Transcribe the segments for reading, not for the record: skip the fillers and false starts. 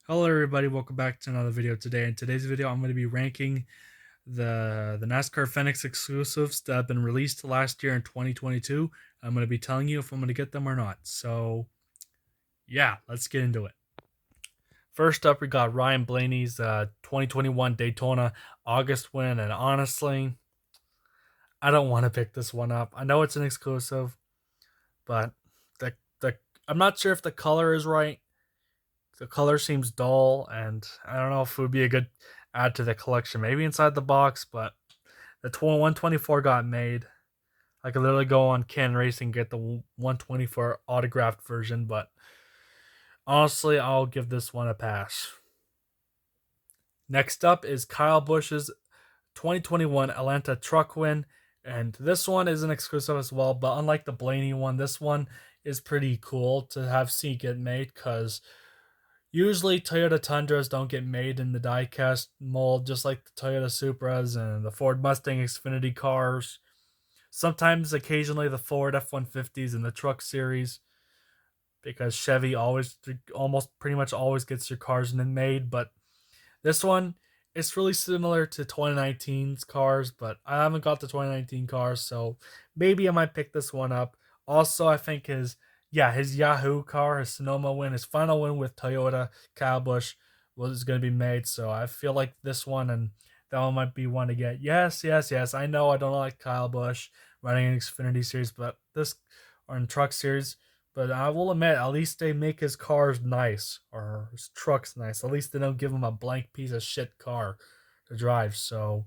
Hello everybody, welcome back to another video today. In today's video, I'm going to be ranking the NASCAR Authentics exclusives that have been released last year in 2022. I'm going to be telling you if I'm going to get them or not. So yeah, let's get into it. First up, we got Ryan Blaney's 2021 Daytona August win, and honestly, I don't want to pick this one up. I know it's an exclusive, but the I'm not sure if the color is right. The color seems dull, and I don't know if it would be a good add to the collection. Maybe inside the box, but the 124 got made. I could literally go on Can Racing and get the 124 autographed version, but honestly, I'll give this one a pass. Next up is Kyle Busch's 2021 Atlanta truck win, and this one is an exclusive as well, but unlike the Blaney one, this one is pretty cool to have seen get made because usually Toyota Tundras don't get made in the diecast mold, just like the Toyota Supras and the Ford Mustang Xfinity cars. Sometimes, occasionally, the Ford F-150s in the truck series, because Chevy almost pretty much always gets your cars made. But this one, it's really similar to 2019's cars, but I haven't got the 2019 cars, so maybe I might pick this one up. Also, I think his Yahoo car, his Sonoma win, his final win with Toyota, Kyle Busch, was going to be made. So I feel like this one and that one might be one to get. Yes, yes, yes. I know I don't like Kyle Busch running an Xfinity series, but this or in truck series. But I will admit, at least they make his cars nice or his trucks nice. At least they don't give him a blank piece of shit car to drive. So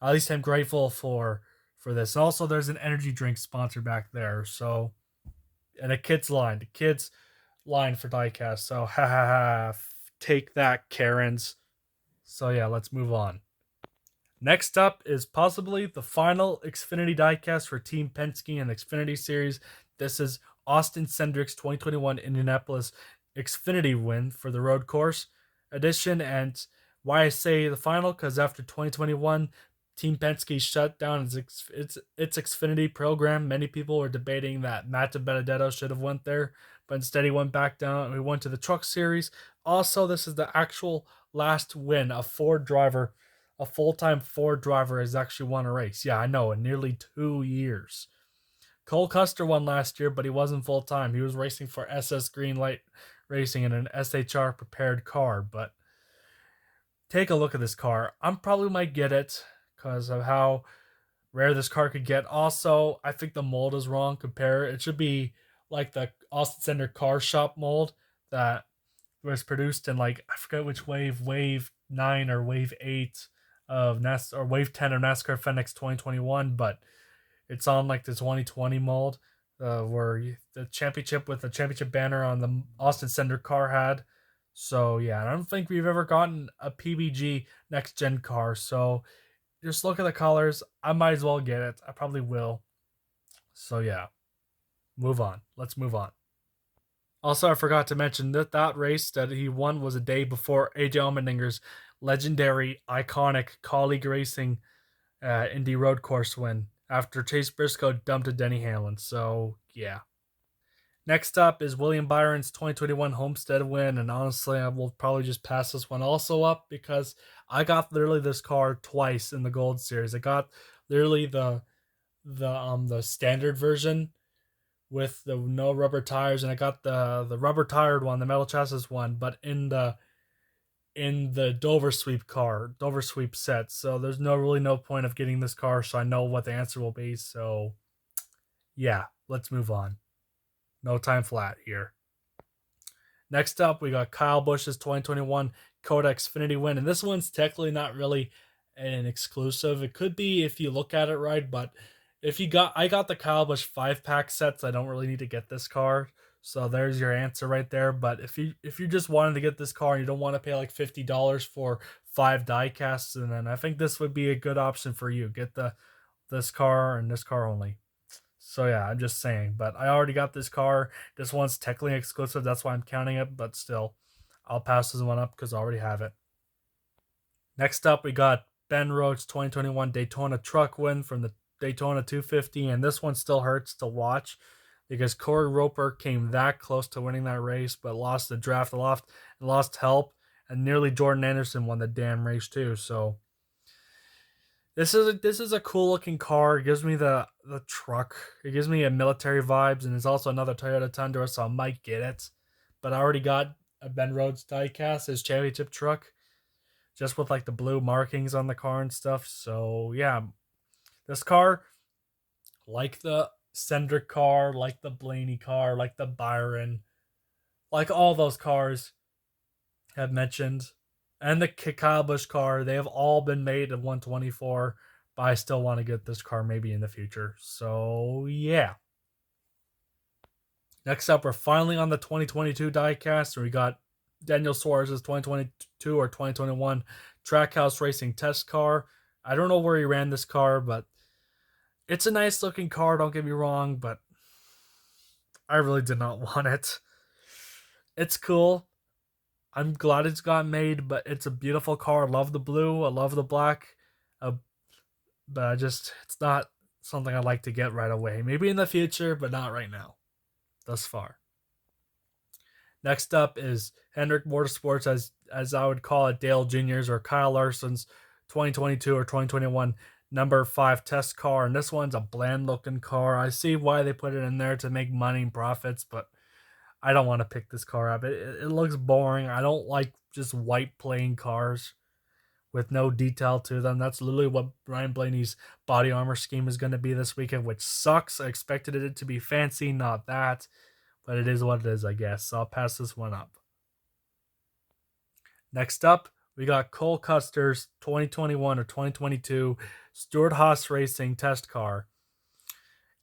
at least I'm grateful for this. And also, there's an energy drink sponsor back there. So and a kids line for diecast. So ha ha ha, take that, Karens. So yeah, let's move on. Next up is possibly the final Xfinity diecast for Team Penske in the Xfinity Series. This is Austin Cindric's 2021 Indianapolis Xfinity win for the road course edition. And why I say the final, because after 2021, Team Penske shut down its Xfinity program. Many people were debating that Matt Benedetto should have went there, but instead he went back down. We went to the Truck Series. Also, this is the actual last win a full-time Ford driver has actually won a race. Yeah, I know, in nearly 2 years. Cole Custer won last year, but he wasn't full-time. He was racing for SS Greenlight Racing in an SHR prepared car. But take a look at this car. I probably might get it because of how rare this car could get. Also, I think the mold is wrong. It should be like the Austin Center car shop mold that was produced in, like, I forget which wave 9 or wave 8 of NASCAR, or wave 10 of NASCAR Authentics 2021, but it's on like the 2020 mold, where the championship with the championship banner on the Austin Center car had. So yeah, I don't think we've ever gotten a PBG next gen car. So just look at the colors. I might as well get it. I probably will. So yeah, move on. Let's move on. Also, I forgot to mention that race that he won was a day before AJ Allmendinger's legendary, iconic Colleague Racing Indy Road Course win after Chase Briscoe dumped a Denny Hamlin. So, yeah. Next up is William Byron's 2021 Homestead win, and honestly, I will probably just pass this one also up because I got literally this car twice in the Gold Series. I got literally the standard version with the no rubber tires, and I got the rubber tired one, the metal chassis one, but in the Dover Sweep set. So there's no point of getting this car, so I know what the answer will be. So yeah, let's move on. No time flat here. Next up, we got Kyle Busch's 2021 Kodak Xfinity win, and this one's technically not really an exclusive. It could be if you look at it right, but I got the Kyle Busch 5-pack sets. I don't really need to get this car. So there's your answer right there. But if you just wanted to get this car and you don't want to pay like $50 for 5 die casts, and then I think this would be a good option for you. Get this car and this car only. So yeah, I'm just saying. But I already got this car. This one's technically exclusive. That's why I'm counting it. But still, I'll pass this one up because I already have it. Next up, we got Ben Rhodes' 2021 Daytona truck win from the Daytona 250, and this one still hurts to watch because Corey Roper came that close to winning that race, but lost the draft, lost help, and nearly Jordan Anderson won the damn race too. So this is a cool looking car. It gives me the truck. It gives me a military vibes, and it's also another Toyota Tundra, so I might get it. But I already got a Ben Rhodes diecast, his championship truck, just with like the blue markings on the car and stuff. So yeah, this car, like the Cendric car, like the Blaney car, like the Byron, like all those cars have mentioned, and the Kyle Busch car, they have all been made of 124. But I still want to get this car maybe in the future. So yeah. Next up, we're finally on the 2022 diecast. So we got Daniel Suarez's 2022 or 2021 Trackhouse Racing test car. I don't know where he ran this car, but it's a nice looking car, don't get me wrong, but I really did not want it. It's cool. I'm glad it's got made, but it's a beautiful car. I love the blue. I love the black. Uh, but it's not something I'd like to get right away. Maybe in the future, but not right now. Thus far. Next up is Hendrick Motorsports, as I would call it, Dale Jr.'s or Kyle Larson's 2022 or 2021 number 5 test car. And this one's a bland looking car. I see why they put it in there to make money and profits, but I don't want to pick this car up. It looks boring. I don't like just white plain cars with no detail to them. That's literally what Ryan Blaney's body armor scheme is going to be this weekend, which sucks. I expected it to be fancy, not that. But it is what it is, I guess. So I'll pass this one up. Next up, we got Cole Custer's 2021 or 2022 Stewart-Haas Racing test car.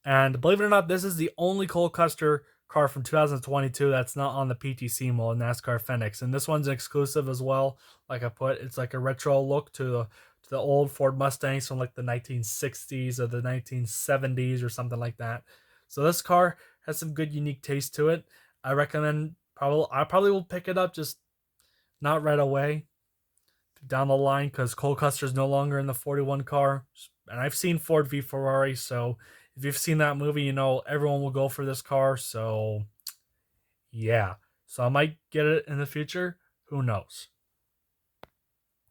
And believe it or not, this is the only Cole Custer car from 2022 that's not on the PTC mold, NASCAR Authentics. And this one's an exclusive as well. Like I put, it's like a retro look to the old Ford Mustangs from like the 1960s or the 1970s or something like that. So this car has some good unique taste to it. I recommend I probably will pick it up, just not right away, down the line, because Cole Custer is no longer in the 41 car. And I've seen Ford v Ferrari, so if you've seen that movie, you know everyone will go for this car. So yeah. So I might get it in the future. Who knows?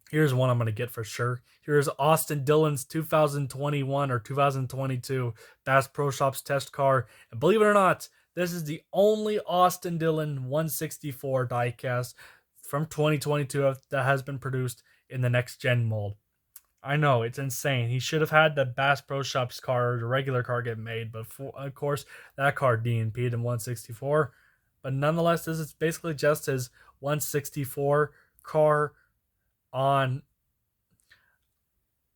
Here's one I'm going to get for sure. Here's Austin Dillon's 2021 or 2022 Bass Pro Shops test car. And believe it or not, this is the only Austin Dillon 164 diecast from 2022 that has been produced in the next gen mold. I know, it's insane. He should have had the Bass Pro Shops car, the regular car, get made, but of course, that car DNP'd in 164. But nonetheless, this is basically just his 164 car on.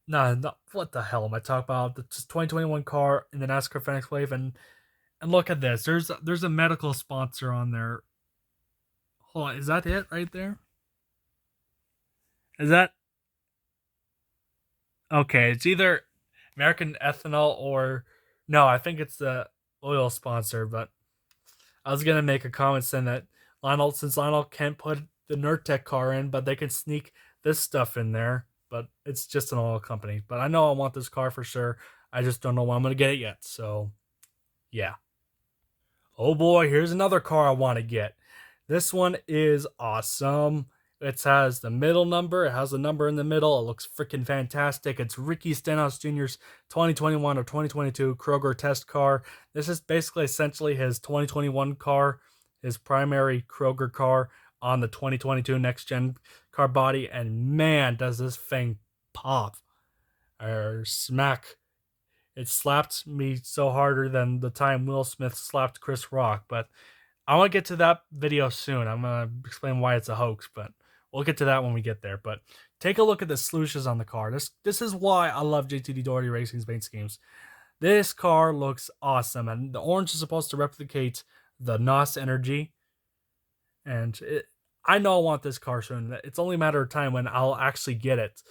No, what the hell am I talking about? The 2021 car in the NASCAR Authentics wave, and look at this. There's a medical sponsor on there. Hold on, is that it right there? Is that okay? It's either American Ethanol or no. I think it's the oil sponsor. But I was gonna make a comment saying that since Lionel can't put the Nurtec car in, but they can sneak this stuff in there. But it's just an oil company. But I know I want this car for sure. I just don't know when I'm gonna get it yet. So yeah. Oh boy, here's another car I want to get. This one is awesome. It has the middle number. It has a number in the middle. It looks freaking fantastic. It's Ricky Stenhouse Jr.'s 2021 or 2022 Kroger test car. This is basically essentially his 2021 car, his primary Kroger car on the 2022 next gen car body. And man, does this thing pop or smack. It slapped me so harder than the time Will Smith slapped Chris Rock. But I want to get to that video soon. I'm going to explain why it's a hoax, but we'll get to that when we get there. But take a look at the swooshes on the car. This is why I love JTD Doherty Racing's paint schemes. This car looks awesome, and the orange is supposed to replicate the NOS energy. And I know I want this car soon. It's only a matter of time when I'll actually get it.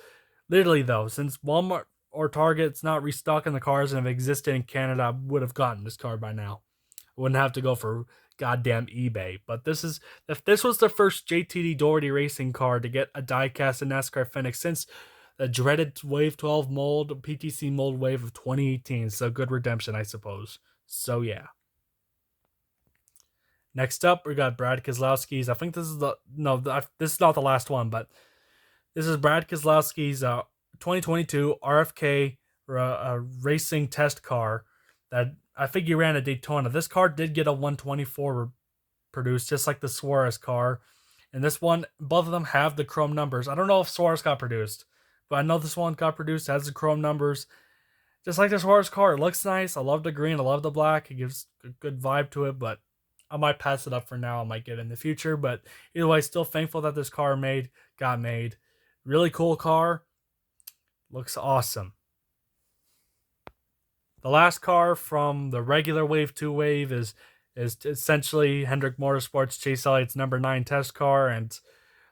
Literally, though, since Walmart or Target's not restocking the cars and have existed in Canada, I would have gotten this car by now. I wouldn't have to go for goddamn eBay. But if this was the first JTD Doherty Racing car to get a diecast in NASCAR Authentics since the dreaded Wave 12 mold, PTC mold wave of 2018. So good redemption, I suppose. So yeah. Next up, we got Brad Keselowski's. I think this is this is not the last one, but this is Brad Keselowski's 2022 RFK racing test car that I think he ran at Daytona. This car did get a 124 produced, just like the Suarez car. And this one, both of them have the chrome numbers. I don't know if Suarez got produced, but I know this one got produced, has the chrome numbers. Just like the Suarez car, it looks nice. I love the green, I love the black. It gives a good vibe to it, but I might pass it up for now. I might get it in the future, but either way, still thankful that this car got made. Really cool car. Looks awesome. The last car from the regular Wave 2 wave is essentially Hendrick Motorsports Chase Elliott's number 9 test car, and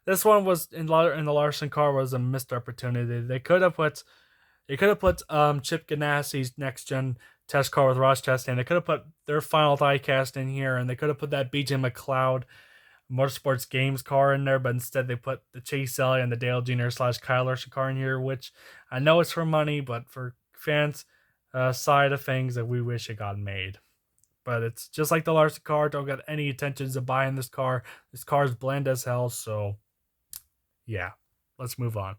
this one was in the Larson car was a missed opportunity. They could have put Chip Ganassi's next gen test car with Ross Chastain. They could have put their final diecast in here, and they could have put that BJ McLeod Motorsports Games car in there, but instead they put the Chase Elliott and the Dale Jr. / Kyle Larson car in here, which I know it's for money, but for fans' side of things, that we wish it got made. But it's just like the Larson car. Don't got any intentions of buying this car. This car is bland as hell, so yeah, let's move on.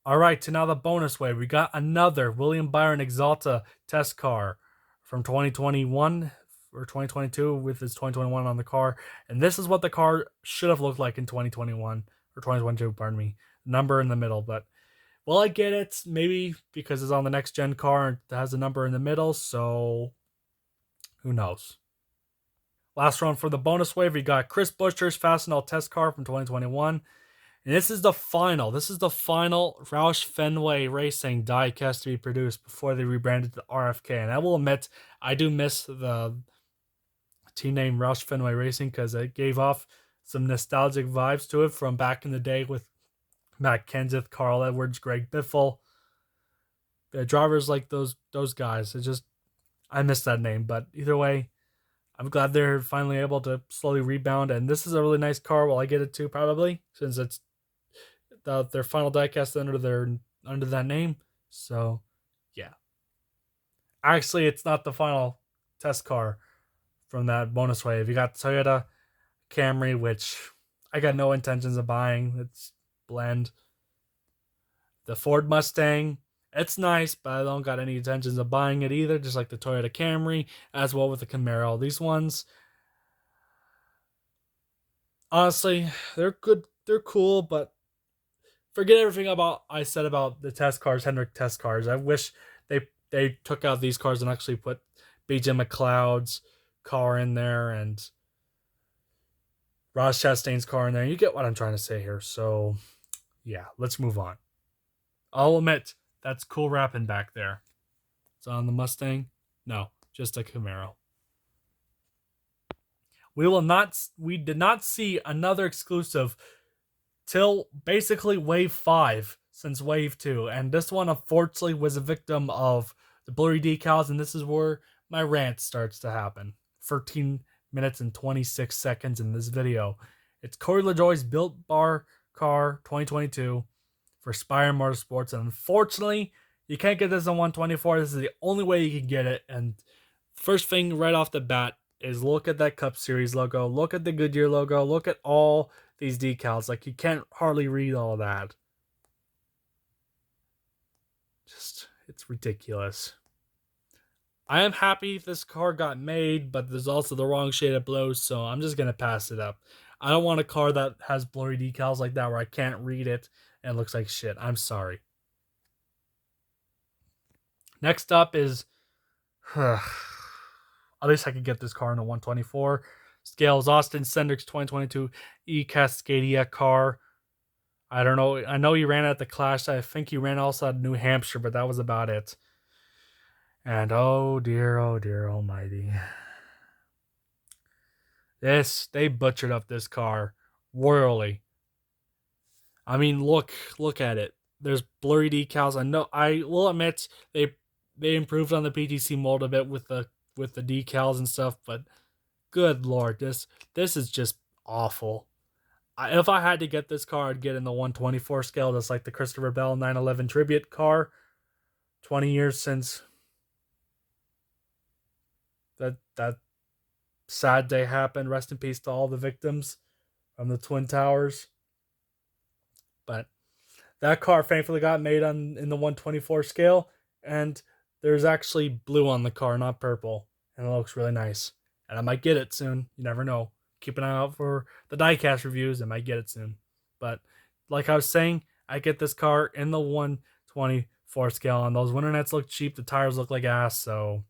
All right, to now the bonus wave. We got another William Byron Exalta test car from 2021 or 2022 with his 2021 on the car. And this is what the car should have looked like in 2021 or 2022, pardon me. Number in the middle, but well, I get it. Maybe because it's on the next gen car and it has a number in the middle, so who knows? Last one for the bonus wave, we got Chris Buescher's Fastenal test car from 2021. And this is the final Roush Fenway Racing diecast to be produced before they rebranded to RFK. And I will admit, I do miss the team name Roush Fenway Racing because it gave off some nostalgic vibes to it from back in the day with Matt Kenseth, Carl Edwards, Greg Biffle. The drivers like those guys. I miss that name. But either way, I'm glad they're finally able to slowly rebound. And this is a really nice car. Well, I get it too, probably, since it's their final diecast under that name. So, yeah. Actually, it's not the final test car from that bonus wave. You got Toyota Camry, which I got no intentions of buying. It's bland. The Ford Mustang, it's nice, but I don't got any intentions of buying it either. Just like the Toyota Camry, as well with the Camaro. These ones, honestly, they're good. They're cool, but forget everything I said about the test cars, Hendrick test cars. I wish they took out these cars and actually put BJ McLeod's car in there and Ross Chastain's car in there. You get what I'm trying to say here. So, yeah, let's move on. I'll admit, that's cool wrapping back there. It's on the Mustang. No, just a Camaro. We did not see another exclusive till basically Wave 5 since Wave 2. And this one, unfortunately, was a victim of the blurry decals. And this is where my rant starts to happen. 13 minutes and 26 seconds in this video. It's Corey LaJoie's Built Bar car 2022 for Spire Motorsports. And unfortunately, you can't get this on 124. This is the only way you can get it. And first thing right off the bat is look at that Cup Series logo. Look at the Goodyear logo. Look at all these decals. Like, you can't hardly read all that. Just, it's ridiculous. I am happy this car got made, but there's also the wrong shade of blue, so I'm just going to pass it up. I don't want a car that has blurry decals like that where I can't read it and it looks like shit. I'm sorry. Next up is... at least I could get this car in a 124. Scales Austin Cindric's 2022 E-Cascadia car. I don't know. I know he ran at the Clash. I think he ran also at New Hampshire, but that was about it. And oh dear almighty. They butchered up this car royally. I mean, look at it. There's blurry decals. I will admit they improved on the PTC mold a bit with the decals and stuff, but good lord, this is just awful. If I had to get this car, I'd get in the 124 scale, just like the Christopher Bell 911 Tribute car. 20 years since that sad day happened. Rest in peace to all the victims from the Twin Towers. But that car thankfully got made on in the 124 scale, and there's actually blue on the car, not purple, and it looks really nice. And I might get it soon. You never know. Keep an eye out for the diecast reviews. I might get it soon. But like I was saying, I get this car in the 124 scale, and those winter nets look cheap. The tires look like ass, so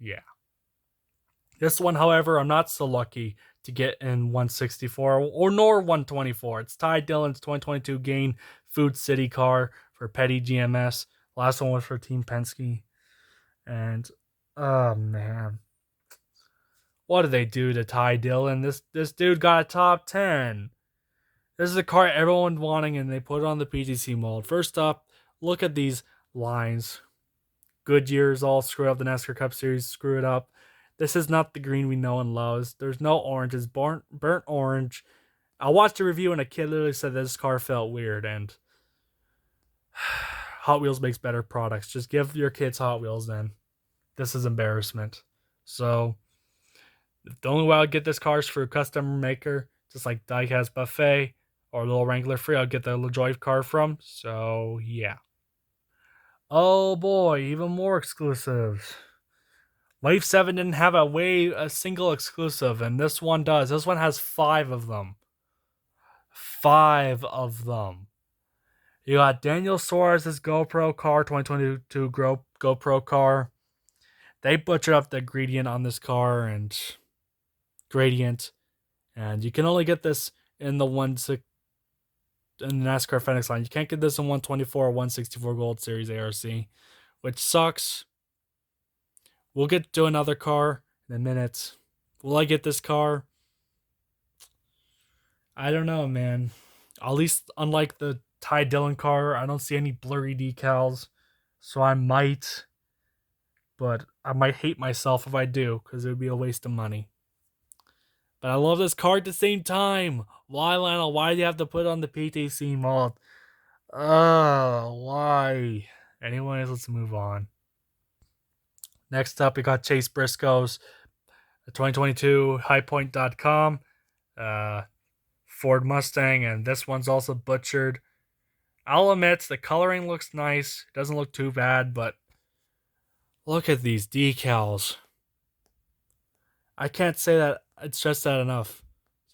yeah. This one, however, I'm not so lucky to get in 164 or nor 124. It's Ty Dillon's 2022 Gain Food City car for Petty GMS. Last one was for Team Penske. And oh man. What did they do to Ty Dillon? This dude got a top 10. This is a car everyone wanting, and they put it on the PTC mold. First up, look at these lines. Goodyear's all screwed up. The NASCAR Cup Series screwed up. This is not the green we know and love. There's no orange. It's burnt orange. I watched a review and a kid literally said this car felt weird, and Hot Wheels makes better products. Just give your kids Hot Wheels then. This is embarrassment. So the only way I'll get this car is for a custom maker, just like Diecast Buffet or Little Wrangler Free. I'll get the LaJoy car from. So yeah. Oh boy, even more exclusives. Wave 7 didn't have a single exclusive, and this one does. This one has 5 of them. 5 of them. You got Daniel Suarez's GoPro car, 2022 GoPro car. They butchered up the gradient on this car, and you can only get this in the NASCAR Authentics line. You can't get this in 124 or 164 Gold Series ARC, which sucks. We'll get to another car in a minute. Will I get this car? I don't know, man. At least unlike the Ty Dillon car, I don't see any blurry decals. So I might. But I might hate myself if I do, because it would be a waste of money. But I love this car at the same time. Why, Lionel? Why do you have to put it on the PTC mold? Why? Anyways, let's move on. Next up, we got Chase Briscoe's 2022 highpoint.com Ford Mustang, and this one's also butchered. I'll admit the coloring looks nice. It doesn't look too bad, but look at these decals. I can't say that it's just that enough.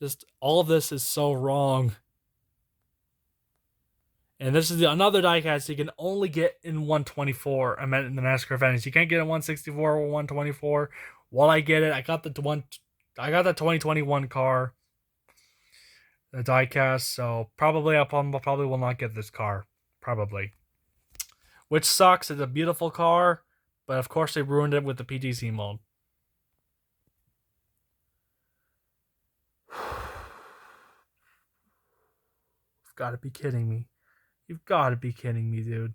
Just all of this is so wrong. And this is another diecast you can only get in 124. I meant in the NASCAR Authentics. You can't get it in 164 or 124. While I get it, I got the 2021 car, the diecast. So probably I probably will not get this car. Probably, which sucks. It's a beautiful car, but of course they ruined it with the PTC mold. You've got to be kidding me. You've got to be kidding me, dude.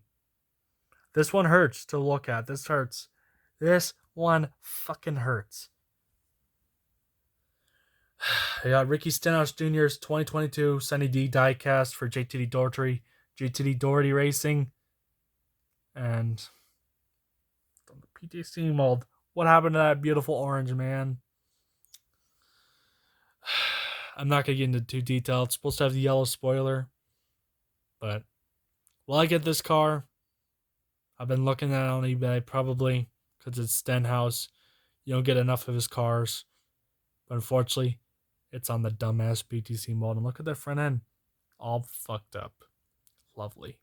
This one hurts to look at. This hurts. This one fucking hurts. I got Ricky Stenhouse Jr.'s 2022 Sunny D diecast for JTD Doherty Racing. And the PTC mold. What happened to that beautiful orange, man? I'm not going to get into too detailed. It's supposed to have the yellow spoiler. But will I get this car? I've been looking at it on eBay, probably, because it's Stenhouse. You don't get enough of his cars. But unfortunately, it's on the dumbass PTC mold. And look at that front end. All fucked up. Lovely.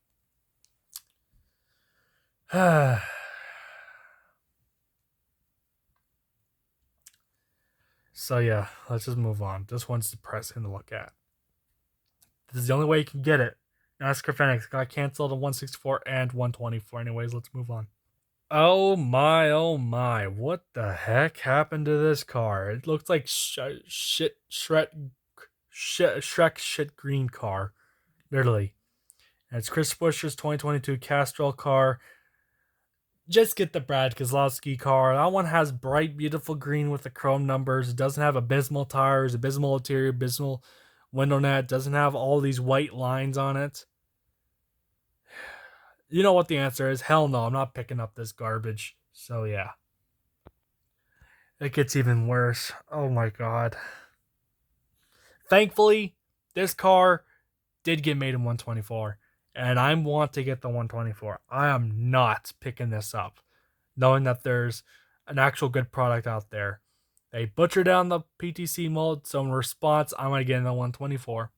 So yeah, let's just move on. This one's depressing to look at. This is the only way you can get it. NASCAR Authentics got canceled on 164 and 124. Anyways, let's move on. Oh my. What the heck happened to this car? It looks like Shrek shit green car. Literally. And it's Chris Buescher's 2022 Castrol car. Just get the Brad Keselowski car. That one has bright, beautiful green with the chrome numbers. It doesn't have abysmal tires, abysmal interior, abysmal window net. It doesn't have all these white lines on it. You know what the answer is. Hell no, I'm not picking up this garbage. So yeah. It gets even worse. Oh my god. Thankfully, this car did get made in 124, and I want to get the 124. I am not picking this up, knowing that there's an actual good product out there. They butchered down the PTC mold, so in response, I'm going to get in the 124.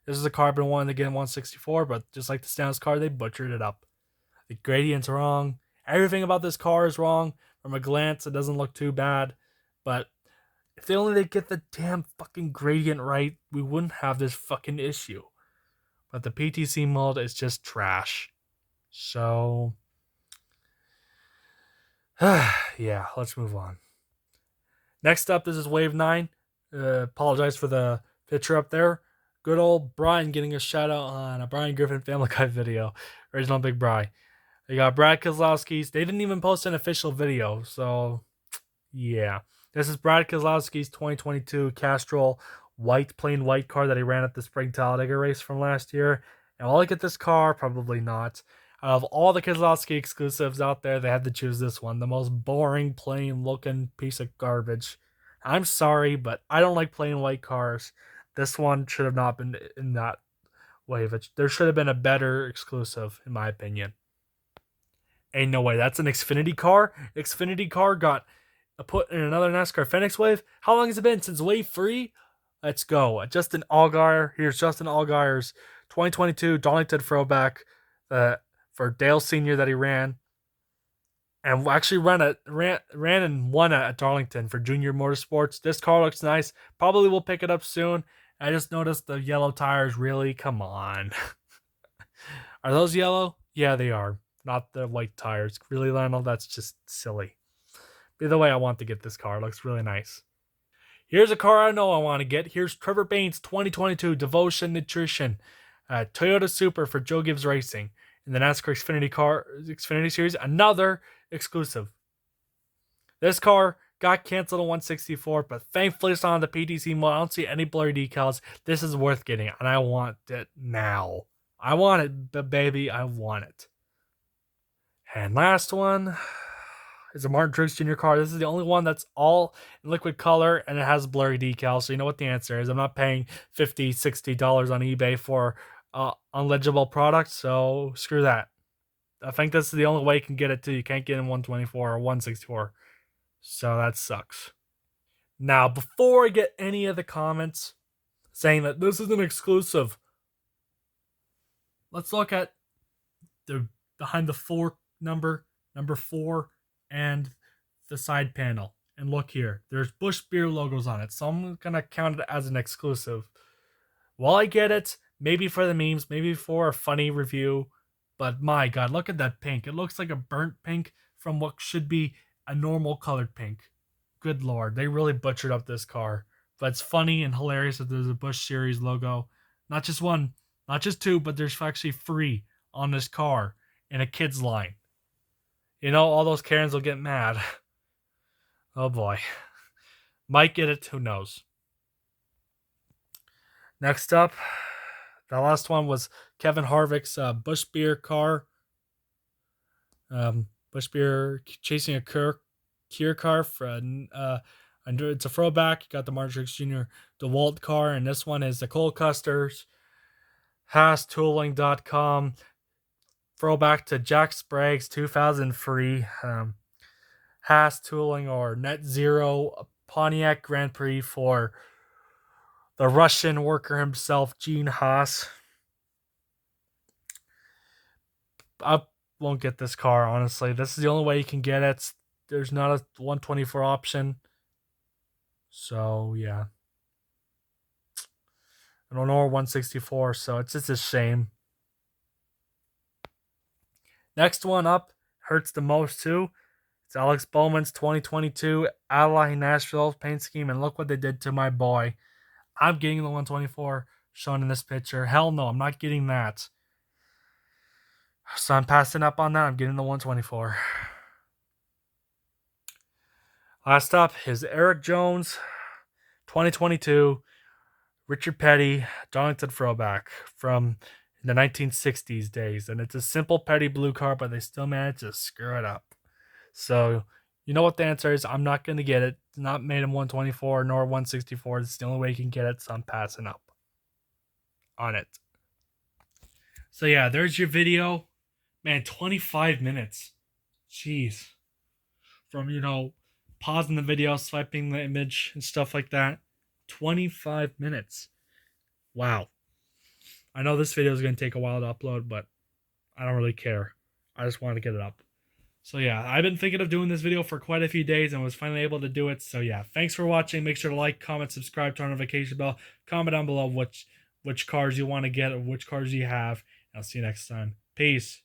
This is a car I've been wanting to get in 164, but just like the Stannis car, they butchered it up. The gradient's wrong. Everything about this car is wrong. From a glance, it doesn't look too bad, but if they only get the damn fucking gradient right, we wouldn't have this fucking issue. But the PTC mold is just trash. So, yeah, let's move on. Next up, this is Wave 9. Apologize for the picture up there. Good old Brian getting a shout out on a Brian Griffin Family Guy video. Original Big Bri. They got Brad Kozlowski's. They didn't even post an official video, so yeah. This is Brad Kozlowski's 2022 Castrol plain white car that he ran at the Spring Talladega race from last year. And will I get this car? Probably not. Out of all the Kozlowski exclusives out there, they had to choose this one. The most boring, plain looking piece of garbage. I'm sorry, but I don't like plain white cars. This one should have not been in that wave. There should have been a better exclusive, in my opinion. Ain't no way. That's an Xfinity car. Xfinity car got put in another NASCAR Authentics wave. How long has it been since wave 3? Let's go. Justin Allgaier. Here's Justin Allgaier's 2022 Darlington throwback for Dale Sr. that he ran. And actually ran and won at Darlington for Junior Motorsports. This car looks nice. Probably will pick it up soon. I just noticed the yellow tires. Really? Come on. Are those yellow? Yeah, they are. Not the white tires. Really, Lionel? That's just silly. Either way, I want to get this car. It looks really nice. Here's a car I know I want to get. Here's Trevor Bain's 2022 Devotion Nutrition Toyota Super for Joe Gibbs Racing in the NASCAR Xfinity Series. Another exclusive. This car got canceled in 164, but thankfully it's on the PTC mode. I don't see any blurry decals. This is worth getting, and I want it now. I want it, baby. I want it. And last one is a Martin Truex Jr. car. This is the only one that's all in liquid color and it has blurry decals. So you know what the answer is. I'm not paying $50, $60 on eBay for unlegible product. So screw that. I think this is the only way you can get it too. You can't get in 124 or 164. So that sucks. Now, before I get any of the comments saying that this is an exclusive, let's look at the behind the 4 number 4 and the side panel. And look here, there's Busch Beer logos on it, so I'm gonna count it as an exclusive. While I get it, maybe for the memes, maybe for a funny review, but my god, look at that pink. It looks like a burnt pink from what should be a normal colored pink. Good lord, they really butchered up this car. But it's funny and hilarious that there's a Busch Series logo. Not just one, not just 2, but there's actually 3 on this car in a kid's line. You know, all those Karens will get mad. Oh boy. Might get it, who knows. Next up, the last one was Kevin Harvick's Busch Beer car. Busch Beer chasing a Kier car. It's a throwback. You got the Martin Truex Jr. DeWalt car, and this one is the Cole Custer's HaasTooling.com. Throwback to Jack Sprague's 2003 Haas Tooling or Net Zero Pontiac Grand Prix for the Russian worker himself, Gene Haas. I won't get this car, honestly. This is the only way you can get it. There's not a 124 option. So, yeah. I don't know, 164, so it's just a shame. Next one up hurts the most too. It's Alex Bowman's 2022 Ally Nashville paint scheme, and look what they did to my boy. I'm getting the 124 shown in this picture. Hell no, I'm not getting that. So I'm passing up on that. I'm getting the 124. Last up is Eric Jones, 2022 Richard Petty Darlington throwback from the 1960s days. And it's a simple Petty blue car, but they still managed to screw it up. So you know what the answer is. I'm not going to get it. not made in 124 nor 164. It's the only way you can get it, so I'm passing up on it. So yeah, there's your video. Man, 25 minutes. Jeez. From, pausing the video, swiping the image, and stuff like that. 25 minutes. Wow. I know this video is going to take a while to upload, but I don't really care. I just want to get it up. So yeah, I've been thinking of doing this video for quite a few days and was finally able to do it. So yeah, thanks for watching. Make sure to like, comment, subscribe, turn on notification bell. Comment down below which cars you want to get or which cars you have. I'll see you next time. Peace.